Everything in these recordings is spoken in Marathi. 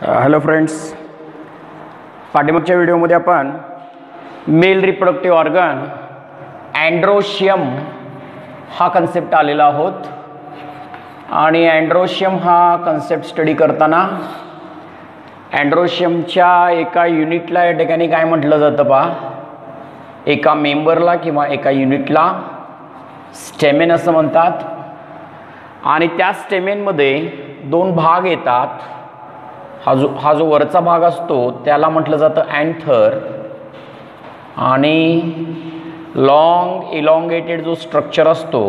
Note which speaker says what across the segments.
Speaker 1: हॅलो फ्रेंड्स, पाठीमागच्या व्हिडिओमध्ये आपण मेल रिप्रोडक्टिव्ह ऑर्गन अँड्रोशियम हा कन्सेप्ट आलेला आहोत. आणि अँड्रोशियम हा कन्सेप्ट स्टडी करताना अँड्रोशियमच्या एका युनिटला या ठिकाणी काय म्हटलं जातं पहा, एका मेंबरला किंवा एका युनिटला स्टेमेन असं म्हणतात. आणि त्या स्टेमेनमध्ये दोन भाग येतात. हा जो वरचा भाग असतो त्याला म्हटलं जातं अँथर, आणि लॉंग इलॉंगेटेड जो स्ट्रक्चर असतो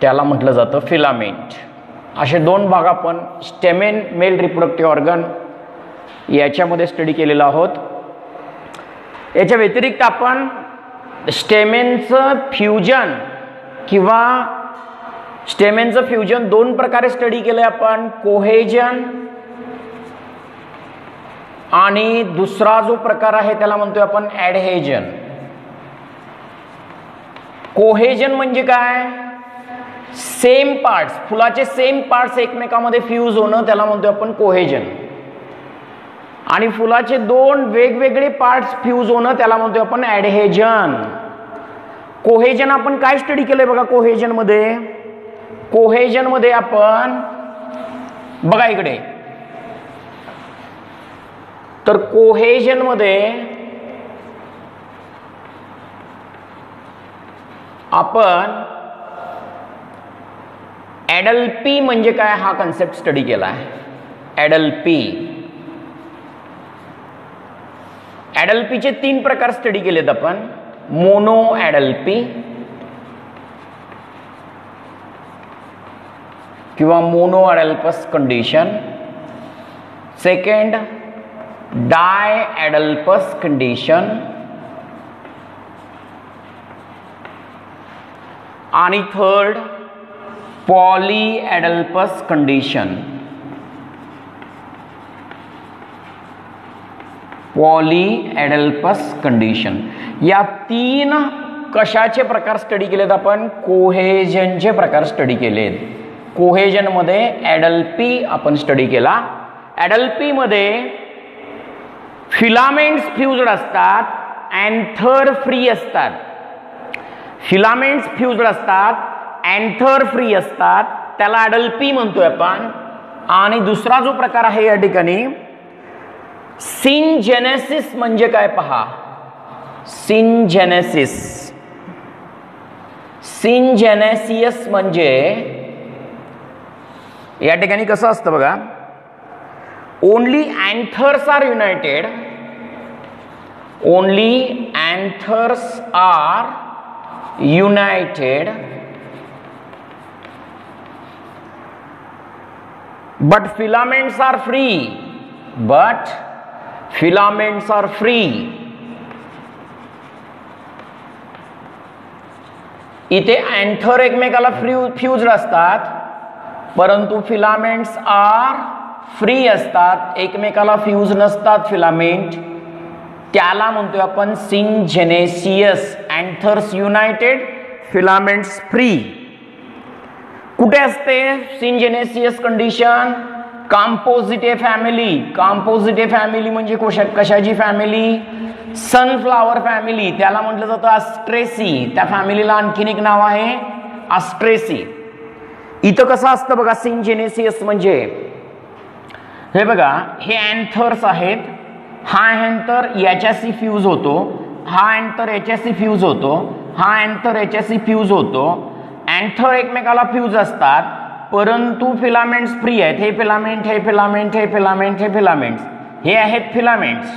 Speaker 1: त्याला म्हटलं जातं फिलामेंट. असे दोन भाग आपण स्टेमेन मेल रिप्रोडक्टिव्ह ऑर्गन याच्यामध्ये स्टडी केलेला आहोत. याच्या व्यतिरिक्त आपण स्टेमेनचं फ्युजन किंवा स्टेमेनचं फ्युजन दोन प्रकारे स्टडी केलं आपण, कोहेजन आणि दुसरा जो प्रकार आहे त्याला म्हणतोय आपण ॲडहेजन. कोहेजन म्हणजे काय, सेम पार्ट्स, फुलाचे सेम पार्ट्स एकमेकांमध्ये फ्यूज होणं त्याला म्हणतोय आपण कोहेजन. आणि फुलाचे दोन वेगवेगळे पार्ट्स फ्यूज होणं त्याला म्हणतोय आपण ॲडहेजन. कोहेजन आपण काय स्टडी केलंय बघा, कोहेजन मध्ये आपण बघा इकडे, तर कोहेजन मध्ये आपण ॲडल्पी म्हणजे काय हा कन्सेप्ट स्टडी केला आहे. ॲडल्पीचे तीन प्रकार स्टडी केलेत आपण, मोनो ॲडल्पी किंवा मोनो ॲडल्पस कंडिशन, सेकंड डाय ॲडल्पस कंडिशन, आणि थर्ड पॉली ॲडल्पस कंडिशन. या तीन कशाचे प्रकार स्टडी केलेत आपण, कोहेजनचे प्रकार स्टडी केलेत. कोहेजन मध्ये ॲडल्पी आपण स्टडी केला. ॲडल्पी मध्ये फिलामेंट्स फ्यूज्ड असतात, अँथर फ्री असतात. फिलामेंट्स फ्यूज्ड असतात, अँथर फ्री असतात, त्याला ॲडल्पी म्हणतोय आपण. आणि दुसरा जो प्रकार आहे या ठिकाणी सिनजेनेसिस म्हणजे काय पहा, सिनजेनेसियस म्हणजे या ठिकाणी कसं असतं बघा, only anthers are united, but filaments are free. इथे अँथर एकमेकाला फ्यूज्ड असतात, परंतु फिलामेंट्स आर फ्री असतात, एकमेकाला फ्यूज नसतात फिलामेंट. त्याला म्हणतोय आपण syngenesious. Anthers united, filaments free. कुठे असते सिनजेनेसियस कंडिशन, कंपोजिटे फॅमिली म्हणजे कशाची फॅमिली, सनफ्लावर फॅमिली, त्याला म्हटलं जातं अस्ट्रेसी. त्या फॅमिलीला आणखीन एक नाव आहे अस्ट्रेसी. इथं कसं असतं बघा सिनजेनेसियस म्हणजे, हे बघा हे अँथर्स आहेत, हा अँथर याच्याशी फ्यूज होतो, हा अँथर याच्याशी फ्यूज होतो, हा अँथर याच्याशी फ्यूज होतो. अँथर एकमेकाला फ्यूज असतात, परंतु फिलामेंट्स फ्री आहेत. हे फिलामेंट हे आहेत फिलामेंट्स.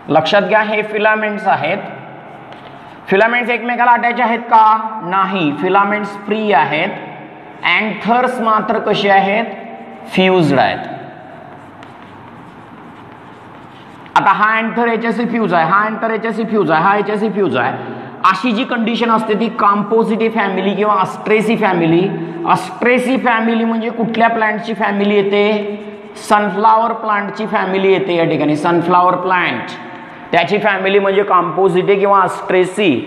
Speaker 1: लक्षात घ्या, हे फिलामेंट्स आहेत. फिलामेंट्स एकमेकाला अटॅच आहेत का, नाही, फिलामेंट्स फ्री आहेत. अँथर्स मात्र कसे आहेत, फ्यूज्ड आहेत. आता हा अँथर याच्याशी फ्यूज आहे, हा अँथर याच्याशी फ्यूज आहे, हा याच्याशी फ्यूज आहे. अशी जी कंडिशन असते ती कंपोजिटे फॅमिली किंवा अस्ट्रेसी फॅमिली. अस्ट्रेसी फॅमिली म्हणजे कुठल्या प्लांटची फॅमिली येते, सनफ्लावर प्लांटची फॅमिली येते. या ठिकाणी सनफ्लावर प्लांट त्याची फॅमिली म्हणजे कंपोजिटे किंवा अस्ट्रेसी.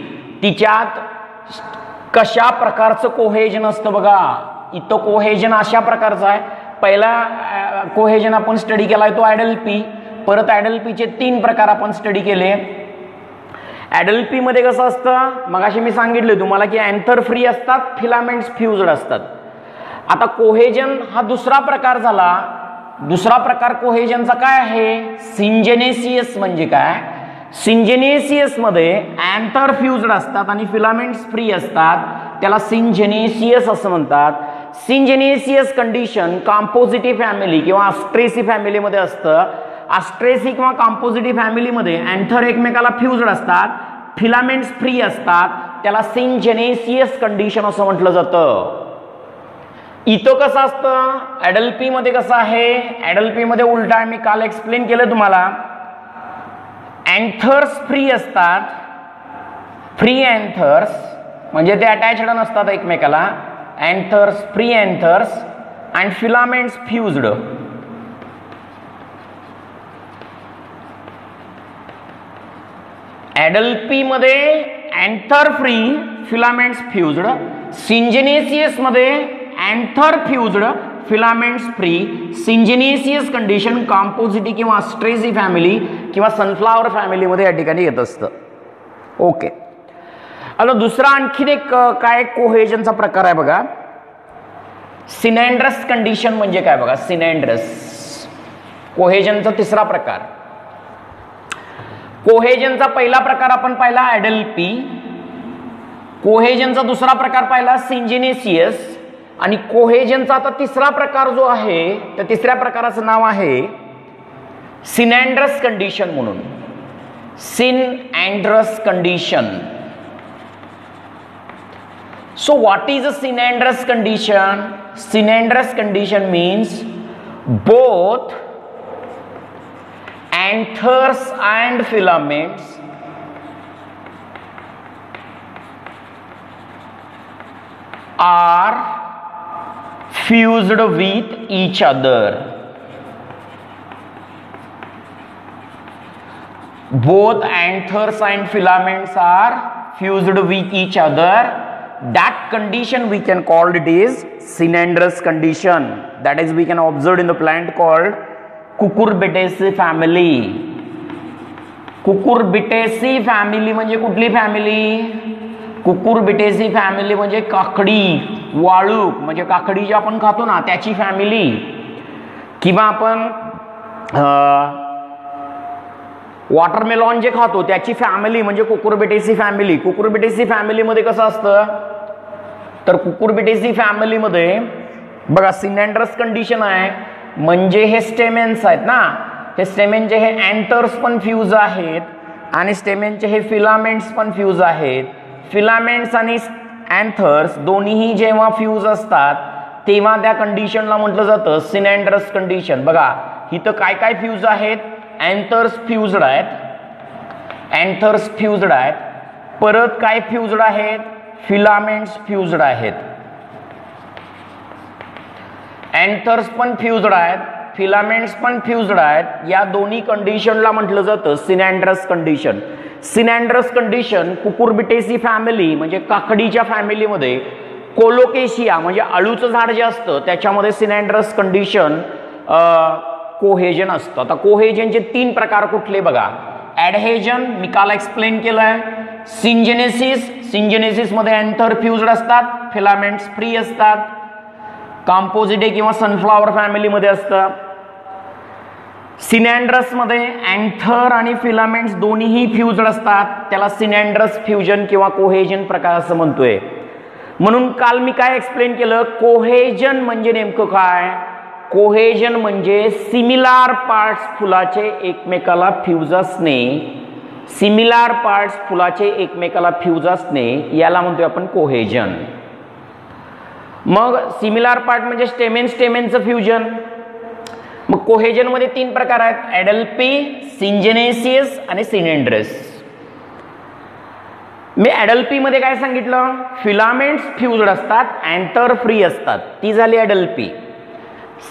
Speaker 1: तिच्यात कशा प्रकारचं कोहेजन असतं बघा, इथं कोहेजन अशा प्रकारचा आहे. पहिला कोहेजन आपण स्टडी केलाय तो ॲडल्पी. परत ॲडल्पीचे 3 प्रकार आपण स्टडी केले. ॲडल्पी मध्ये कसं असतं, मगाशी मी सांगितले तुम्हाला की अँथर फ्री असतात, फिलामेंट्स फ्युज्ड असतात. आता कोहेजन हा दुसरा प्रकार झाला. दुसरा प्रकार कोहेजनचा काय आहे, सिंजेनेसियस. म्हणजे काय, सिंजेनेसियस मध्ये अँथर फ्युज्ड असतात आणि फिलामेंट्स फ्री असतात, त्याला सिंजेनेसियस असं म्हणतात. सिंजेनेसियस कंडिशन कॉम्पोजिटिव्ह फॅमिली किंवा अस्ट्रेसी फॅमिलीमध्ये असतं. अस्ट्रेसी किंवा कॉम्पोजिटिव्ह फॅमिलीमध्ये अँथर एकमेकाला फ्युज्ड असतात, फिलामेंट्स फ्री असतात, त्याला सिंजेनेसियस कंडिशन असं म्हटलं जातं. इथं कसं असतं, ॲडल्पी मध्ये कसं आहे, ॲडल्पी मध्ये उलटा आहे. मी काल एक्सप्लेन केलं तुम्हाला. अँथर्स फ्री असतात, फ्री अँथर्स म्हणजे ते अटॅच्ड नसतात एकमेकाला. Anthers, free anthers and filaments fused. Adelphy मध्ये anther free, filaments fused. Syngenesious मध्ये anther fused, filaments free. Syngenesious condition compositae किंवा अस्ट्रेसी फॅमिली किंवा सनफ्लावर फॅमिलीमध्ये या ठिकाणी येत असतं. ओके. आता दुसरा आणखीन एक काय कोहेजनचा प्रकार आहे बघा, सिनेंड्रस कंडिशन. म्हणजे काय बघा, सिनेंड्रस कोहेजनचा तिसरा प्रकार. कोहेजनचा पहिला प्रकार आपण पाहिला ॲडल्पी. कोहेजनचा दुसरा प्रकार पाहिला सिंजेनेसियस. आणि कोहेजनचा आता तिसरा प्रकार जो आहे, त्या तिसऱ्या प्रकाराचं नाव आहे सिनेंड्रस कंडिशन म्हणून. सिनएंड्रस condition. So what is a synandrous condition? Synandrous condition means both anthers and filaments are fused with each other. Both anthers and filaments are fused with each other. That condition we can call it is synandrous condition. That is we can observe in the plant called Cucurbitaceae family. Cucurbitaceae family म्हणजे कुठली फॅमिली, Cucurbitaceae family म्हणजे काकडी, वाळूक म्हणजे काकडी जी आपण खातो ना त्याची फॅमिली. किंवा आपण वॉटरमेलॉन जे खातो त्याची फॅमिली म्हणजे कुकुरबिटेसी फॅमिली. कुकुरबिटेसी फॅमिलीमध्ये कसं असतं, तर कुकुरबिटेसी फॅमिलीमध्ये बघा सिनेंड्रस कंडिशन आहे. म्हणजे हे स्टेमेन्स आहेत ना, हे स्टेमेनचे हे अँथर्स पण फ्यूज आहेत आणि स्टेमेनचे हे फिलामेंट्स पण फ्यूज आहेत. फिलामेंट्स आणि अँथर्स दोन्हीही जेव्हा फ्यूज असतात तेव्हा त्या कंडिशनला म्हटलं जातं सिनेंड्रस कंडिशन. बघा इथं काय काय फ्यूज आहेत, अँथर्स फ्यूज्ड आहेत, अँथर्स फ्यूज्ड आहेत. परत काय फ्यूज्ड आहेत, फिलामेंट्स फ्यूज्ड आहेत. अँथर्स पण फ्यूज्ड आहेत, फिलामेंट्स पण फ्यूज्ड आहेत. या दोन्ही कंडिशनला म्हटलं जातं सिनेंड्रस कंडिशन. सिनेंड्रस कंडिशन कुकुरबिटेसी फॅमिली म्हणजे काकडीच्या फॅमिलीमध्ये, कोलोकेशिया म्हणजे अळूचं झाड जे असतं त्याच्यामध्ये सिनेंड्रस कंडिशन कोहेजन असतं. आता कोहेजनचे 3 प्रकार कुठले बघा, ॲडहेजन मी काल एक्सप्लेन केलंय. सिंजेनेसिस, सिंजेनेसिस मध्ये अँथर फ्यूज्ड असतात, फिलामेंट्स फ्री असतात. कॉम्पोजिटे किंवा सनफ्लावर फॅमिलीमध्ये असतं. सिनेंड्रस मध्ये अँथर आणि फिलामेंट्स दोन्हीही फ्यूज्ड असतात, त्याला सिनेंड्रस फ्युजन किंवा कोहेजन प्रकार असं म्हणतोय. म्हणून काल मी काय एक्सप्लेन केलं, कोहेजन म्हणजे नेमकं काय, कोहेजन म्हणजे सिमिलार पार्ट्स फुलाचे एकमेकाला फ्यूज असणे. सिमिलार पार्ट्स फुलाचे एकमेकाला फ्यूज असणे याला म्हणतोय आपण कोहेजन. मग सिमिलार पार्ट म्हणजे स्टेमेन, स्टेमेनचं फ्युजन. मग कोहेजन मध्ये 3 प्रकार आहेत, ॲडल्पी, सिंजेनेसियस आणि सिनेंड्रस. मी ॲडल्पी मध्ये काय सांगितलं, फिलामेंट्स फ्यूज्ड असतात, अँथर फ्री असतात, ती झाली ॲडल्पी.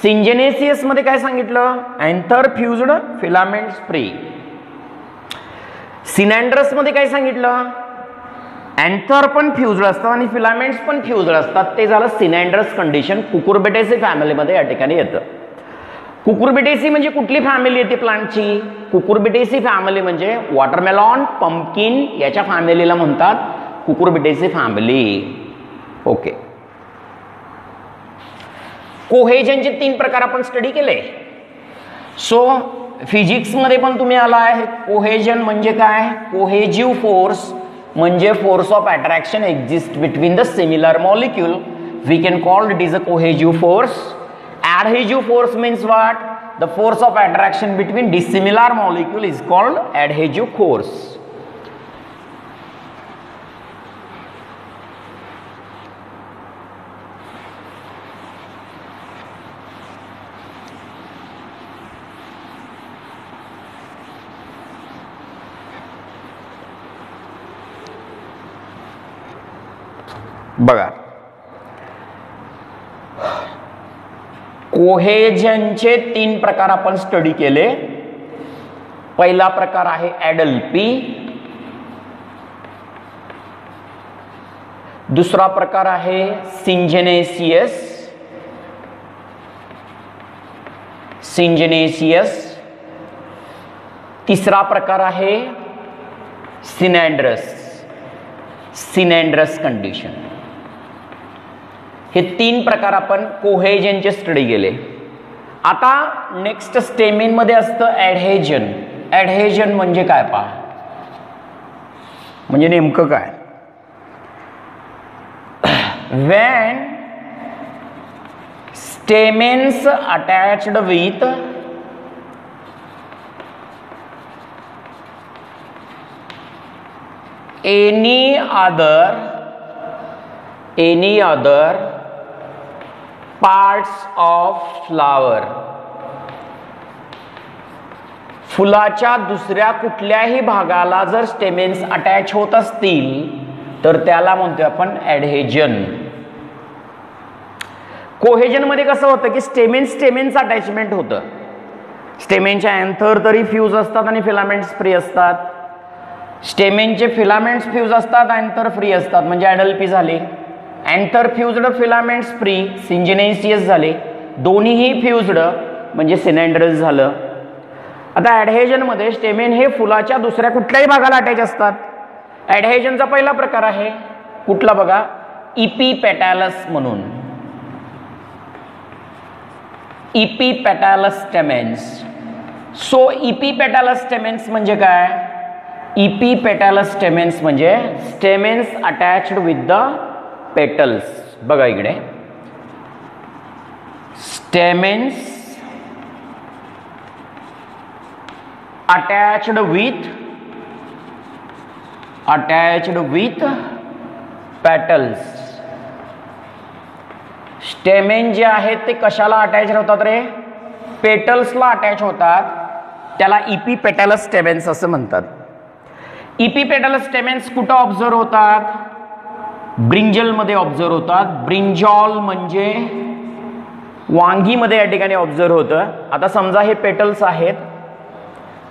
Speaker 1: सिंजेनेसियस मध्ये काय सांगितलं, अँथर फ्यूज्ड, फिलामेंट्स फ्री. सिनेंड्रस मध्ये काय सांगितलं, अँथर पण फ्युज्ड असतात आणि फिलामेंट्स पण फ्युज्ड असतात. ते झालं सिनॅन्ड्रस कंडिशन. कुकुरबिटेसी फॅमिलीमध्ये या ठिकाणी येतं. कुकुरबिटेसी म्हणजे कुठली फॅमिली येते प्लांटची? कुकुरबिटेसी फॅमिली म्हणजे वॉटरमेलॉन, पंपकिन याच्या फॅमिलीला म्हणतात कुकुरबिटेसी फॅमिली. ओके. कोहेजनचे 3 प्रकार आपण स्टडी केले. सो फिजिक्स मध्ये पण तुम्ही आला आहे. कोहेजन म्हणजे काय? कोहेजिव्ह फोर्स म्हणजे force of attraction exist between the similar molecule. We can call it is a cohesive force. Adhesive force means what? The force of attraction between dissimilar molecule is called adhesive force. बघा, कोहेजनचे 3 प्रकार आपण स्टडी केले. पहिला प्रकार आहे ॲडल्पी, दुसरा प्रकार आहे सिंजेनेसियस, तिसरा प्रकार आहे सिनॅन्ड्रस कंडिशन. हे 3 प्रकार आपण कोहेजनचे स्टडी केले. आता नेक्स्ट स्टेमिन मध्ये असतं ॲडहेजन. ॲडहेजन म्हणजे काय पहा, म्हणजे नेमकं काय? when stamens attached with any other parts of flower, फुलाच्या दुसऱ्या कुठल्याही भागाला जर स्टेमेन्स अटॅच होत असतील तर त्याला म्हणतो आपण ॲडहेजन. कोहेजन मध्ये कसं होतं की स्टेमेन्स अटॅचमेंट होतं. स्टेमेनच्या अँथर तरी फ्यूज असतात आणि फिलामेंट्स फ्री असतात. स्टेमेनचे फिलामेंट्स फ्यूज असतात, अँथर फ्री असतात, म्हणजे ॲडल्पी झाले. अँथर फ्यूज्ड, फिलामेंट्स फ्री, सिंजेनेसियस झाले. दोन्हीही फ्यूज्ड म्हणजे सिनॅन्ड्रस झालं. आता ॲडहेजन मध्ये स्टेमेन हे फुलाच्या दुसऱ्या कुठल्याही भागाला अटॅच असतात. ॲडहेजनचा पहिला प्रकार आहे कुठला बघा, इपिपेटॅलस म्हणून. इपिपेटॅलस स्टेमेन्स. सो इपिपेटॅलस स्टेमेन्स म्हणजे काय? इपिपेटॅलस स्टेमेन्स म्हणजे स्टेमेन्स अटॅच्ड विथ द पेटल्स. बघा इकडे, स्टेमेन्स attached with petals. स्टेमेन जे आहेत ते कशाला अटॅच होतात रे? पेटल्सला अटॅच होतात. त्याला इपिपेटॅलस स्टेमेन्स असं म्हणतात. इपिपेटॅलस स्टेमेन्स कुठं ऑब्झर्व होतात? ब्रिंजल मध्ये ऑब्झर्व होतात. ब्रिंजॉल म्हणजे वांगीमध्ये या ठिकाणी ऑब्झर्व होतं. आता समजा हे पेटल्स आहेत,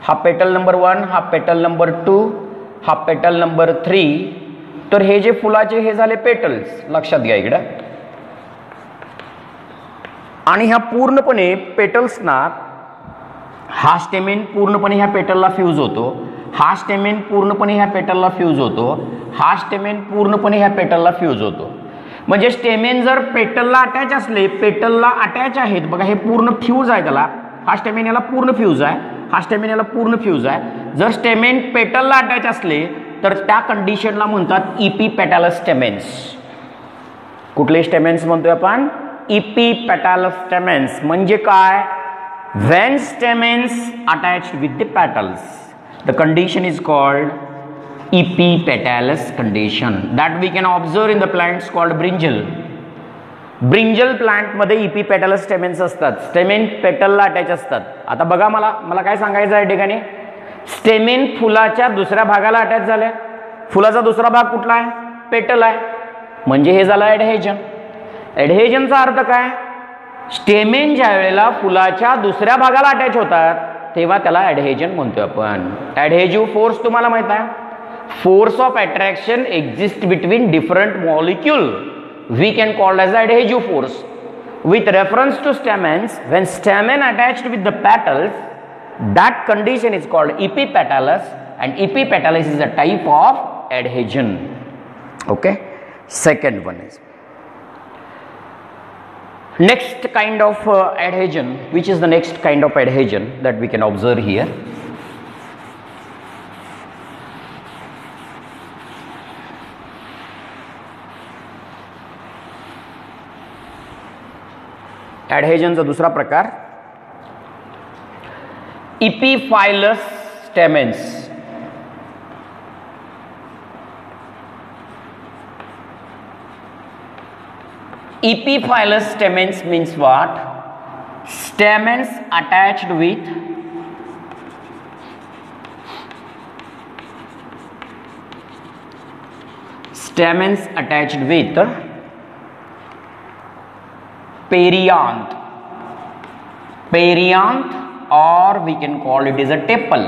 Speaker 1: हा पेटल नंबर 1, हा पेटल नंबर 2, हा पेटल नंबर 3. तर हे जे फुलाचे हे झाले पेटल्स, लक्षात घ्या इकडं. आणि ह्या पूर्णपणे पेटल्सना, हा स्टेमेन पूर्णपणे ह्या पेटलला फ्यूज होतो, हा स्टेमेन पूर्णपणे ह्या पेटलला फ्यूज होतो, हा स्टेमेन पूर्णपणे ह्या पेटलला फ्यूज होतो. म्हणजे स्टेमेन जर पेटलला अटॅच असले, पेटलला अटॅच आहेत बघा, हे पूर्ण फ्यूज आहे त्याला. हा स्टेमेन याला पूर्ण फ्यूज आहे, हा स्टेमेन याला पूर्ण फ्यूज आहे. जर स्टेमेन पेटलला अटॅच असले तर त्या कंडिशनला म्हणतात इपिपेटॅलस स्टेमेन्स. कुठले स्टेमेन्स म्हणतोय आपण? इपिपेटॅलस स्टेमेन्स. म्हणजे काय? When stamens attached with the petals, the condition is called epipetalous condition. That we can observe in the plants called brinjal. Brinjal plant मध्ये इपिपेटॅलस स्टेमेन्स असतात. स्टेमेन पेटलला अटॅच असतात. आता बघा, मला काय सांगायचं आहे ठिकाणी, स्टेमेन फुलाच्या दुसऱ्या भागाला अटॅच झाले. फुलाचा दुसरा भाग कुठला आहे? पेटल आहे. म्हणजे हे झालं ॲडहेजन. ॲडहेजनचा अर्थ काय? स्टेमेन ज्या वेळेला फुलाच्या दुसऱ्या भागाला अटॅच होतात तेव्हा त्याला ॲडहेजन म्हणतोय आपण. ॲडहेजिव्ह फोर्स तुम्हाला माहित आहे. force of attraction exists between different molecule, we can call as adhesive force. With reference to stamens, when stamen attached with the petals, that condition is called epipetalous, and epipetalous is a type of adhesion. Okay, second one is next kind of adhesion. Which is the next kind of adhesion that we can observe here? adhesionचा दूसरा प्रकार इपीफाइलस स्टेमेन्स. Epiphyllous stamens means what? Stamens attached with perianth. Perianth, or we can call it as a tepal.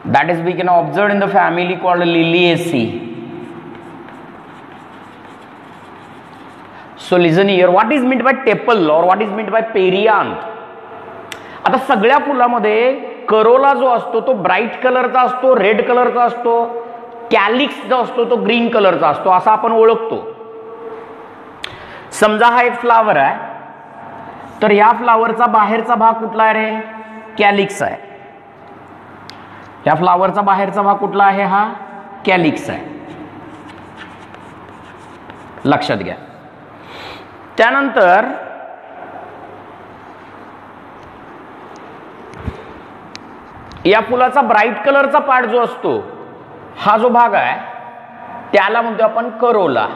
Speaker 1: That is, we can observe in the family called Liliaceae. So listen here, what is meant by tepal or what is meant by perianth? आता सगळ्या फुलामध्ये करोला जो असतो तो ब्राईट कलरचा असतो, रेड कलरचा असतो, कॅलिक्स जो असतो तो ग्रीन कलरचा असतो, असा आपण ओळखतो. समजा हा एक फ्लावर आहे, तर या फ्लावरचा बाहेरचा भाग कुठला आहे रे? कॅलिक्स आहे. या फ्लावरचा बाहेरचा भाग कुठला आहे? हा कॅलिक्स आहे. लक्षात घ्या. त्यानंतर या फुलाचा ब्राईट कलरचा पार्ट जो असतो, हा जो भाग आहे त्याला म्हणतो आपण करोला.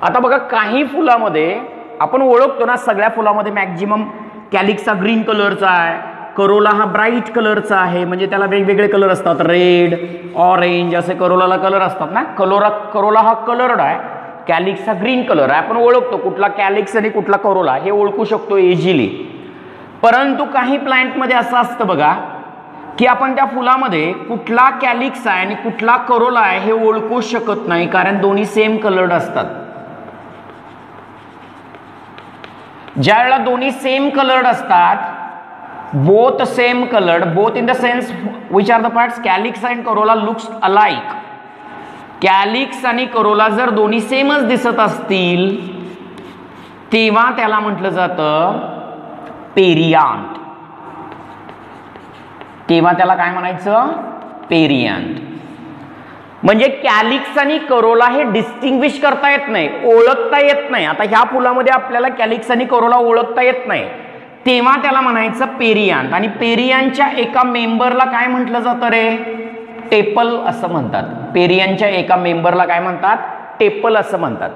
Speaker 1: आता बघा, काही फुलामध्ये आपण ओळखतो ना, सगळ्या फुलामध्ये मॅक्झिमम कॅलिक्सचा ग्रीन कलरचा आहे, करोला हा ब्राईट कलरचा आहे, म्हणजे त्याला वेगवेगळे कलर असतात, रेड, ऑरेंज असे करोलाला कलर असतात ना. करोला हा कलर्ड आहे, कॅलिक्सचा ग्रीन कलर आहे. आपण ओळखतो कुठला कॅलिक्स आणि कुठला करोला हे ओळखू शकतो इझिली. परंतु काही प्लांटमध्ये असं असतं बघा की आपण त्या फुलामध्ये कुठला कॅलिक्स आहे आणि कुठला करोला आहे हे ओळखू शकत नाही, कारण दोन्ही सेम कलर्ड असतात. ज्या वेळेला दोन्ही सेम कलर्ड असतात, both same colored, both in the sense which are the parts, calyx and corolla looks alike. Calyx आणि करोला जर दोन्ही सेमच दिसत असतील तेव्हा त्याला म्हटलं जातं पेरियांत. तेव्हा त्याला काय म्हणायचं? पेरियांत. म्हणजे कॅलिक्स आणि करोला हे डिस्टिंग्विश करता येत नाही, ओळखता येत नाही. आता ह्या फुलामध्ये आपल्याला कॅलिक्स आणि करोला ओळखता येत नाही, तेव्हा त्याला म्हणायचं पेरियांत. आणि पेरियांच्या एका मेंबरला काय म्हटलं जातं रे? टेपल असं म्हणतात. पेरियांच्या एका मेंबरला काय म्हणतात? टेपल असं म्हणतात.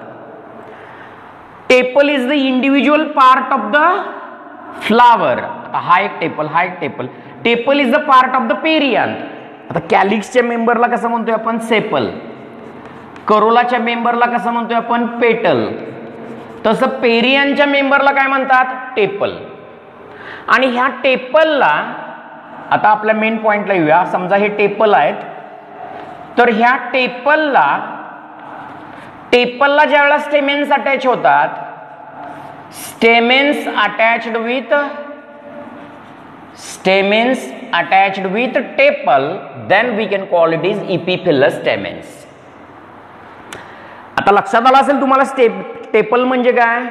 Speaker 1: Tepal is the individual part of the flower. हा एक टेपल, हा एक tepal. Tepal is the part of the perianth. आता कॅलिक्सच्या मेंबरला कसं म्हणतोय आपण? सेपल. करोलाच्या मेंबरला कसं म्हणतोय आपण? पेटल. तसं पेरियांच्या मेंबरला काय म्हणतात? टेपल. आणि ह्या टेपलला, आता आपल्या मेन पॉइंटला येऊया. समजा हे टेपल आहेत, तर ह्या टेपलला ज्या वेळेला स्टेमेन्स अटॅच होतात, stamens attached with tepal, then we can call it is epiphyllous stamens. आता लक्षात आलं असेल तुम्हाला टेपल म्हणजे काय?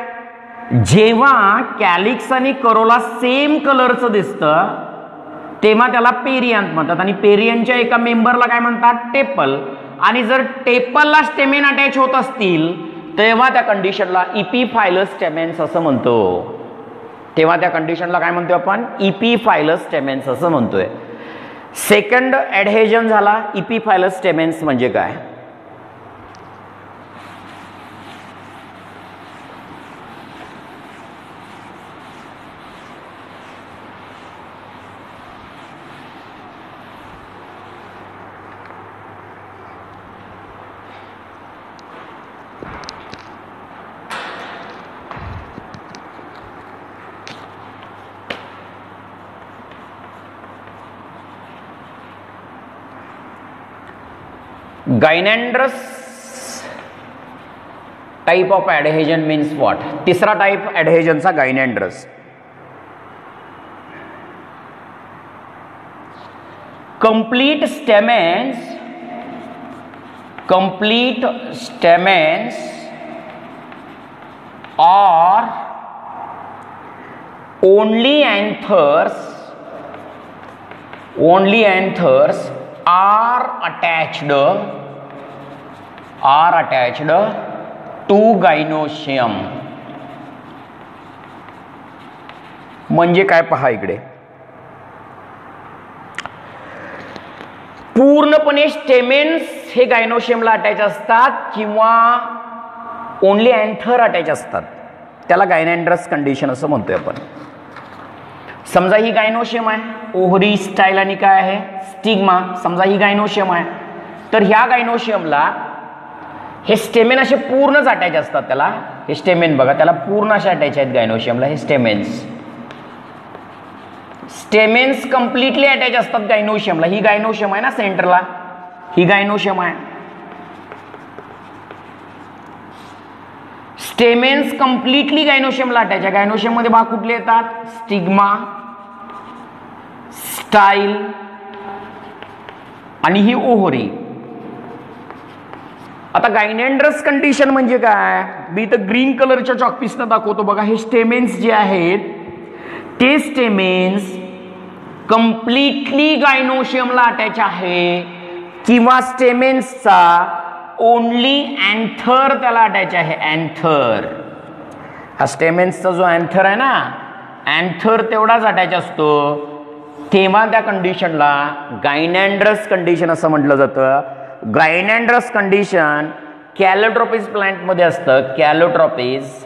Speaker 1: जेव्हा कॅलिक्स आणि करोला सेम कलरचं दिसतं तेव्हा त्याला पेरियांत म्हणतात. आणि पेरियांच्या एका मेंबरला काय म्हणतात? टेपल. आणि जर टेपलला स्टेमेन अटॅच होत असतील तेव्हा त्या कंडिशनला इपिफायलस स्टेमेन्स असं म्हणतो. तेव्हा त्या कंडिशनला काय म्हणतोय आपण? इपिफायलस स्टेमेन्स असं म्हणतोय. सेकंड ॲडहेजन झाला. इपिफायलस स्टेमेन्स म्हणजे काय? गायनॅन्ड्रस टाइप ऑफ ॲडहेजन मीन्स व्हॉट? तिसरा type ॲडहेजनचा गायनॅन्ड्रस. complete stamens or only anthers are attached to gynoecium. म्हणजे काय पहा इकडे, पूर्णपणे स्टेमेन्स हे गायनोशियमला अटॅच असतात किंवा ओनली अँथर अटॅच असतात, त्याला गायनॅन्ड्रस कंडिशन असं म्हणतोय आपण. समजा ही गायनोशियम आहे, ओहरी, स्टाईल आणि काय आहे स्टिग्मा. समजा ही गायनोशियम आहे, तर ह्या गायनोशियमला हे स्टेमेन असे पूर्णच अटॅच असतात. त्याला हे स्टेमेन बघा, त्याला पूर्ण असे अटॅच आहेत गायनोशियमला हे स्टेमेन्स कंप्लिटली अटॅच असतात गायनोशियमला. ही गायनोशियम आहे ना सेंटरला, ही गायनोशियम आहे. स्टेमेन्स कंप्लिटली गायनोशियमला अटॅच आहे. गायनोशियम मध्ये भाग कुठले येतात? स्टिग्मा, स्टाईल आणि ही ओहरी. आता गायनॅन्ड्रस कंडिशन म्हणजे काय? मी इथं ग्रीन कलरच्या चॉकपीसनं दाखवतो बघा. हे स्टेमेन्स जे आहेत ते स्टेमेन्स कंप्लिटली गायनोशियमला अटॅच आहे किंवा स्टेमेन्सचा ओनली अँथर त्याला अटॅच आहे. अँथर, हा स्टेमेन्सचा जो अँथर आहे ना, अँथर तेवढाच अटॅच असतो, तेव्हा त्या कंडिशनला गायनॅन्ड्रस कंडिशन असं म्हटलं जातं. गायनॅन्ड्रस कंडिशन कॅलोट्रोपिस प्लांट मध्ये असतं. कॅलोट्रोपिस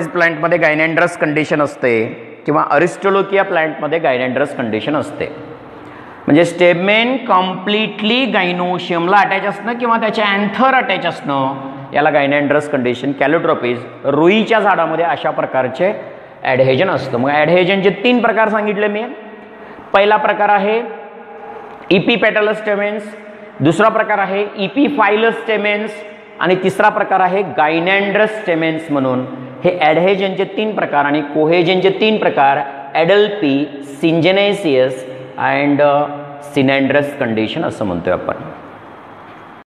Speaker 1: प्लांट मध्ये गायनॅन्ड्रस कंडिशन असते किंवा अरिस्टोलोकिया प्लांट मध्ये गायनॅन्ड्रस कंडिशन असते. म्हणजे स्टेमेन कंप्लिटली गायनोशियमला अटॅच असणं किंवा त्याच्या अँथर अटॅच असणं, याला गायनॅन्ड्रस कंडिशन. कॅलोट्रोपिस, रुईच्या झाडामध्ये अशा प्रकारचे ॲडहेजन असतं. मग ॲडहेजनचे 3 प्रकार सांगितले मी. पहिला प्रकार आहे इपिपेटलस स्टेमेन्स, दुसरा प्रकार आहे इपिफायलस स्टेमेन्स आणि तिसरा प्रकार आहे गायनॅन्ड्रस स्टेमेन्स म्हणून. हे ॲडहेजनचे 3 प्रकार आणि कोहेजनचे 3 प्रकार ॲडल्पी, सिंजेनेसियस अँड सिनॅन्ड्रस कंडिशन असं म्हणतोय आपण.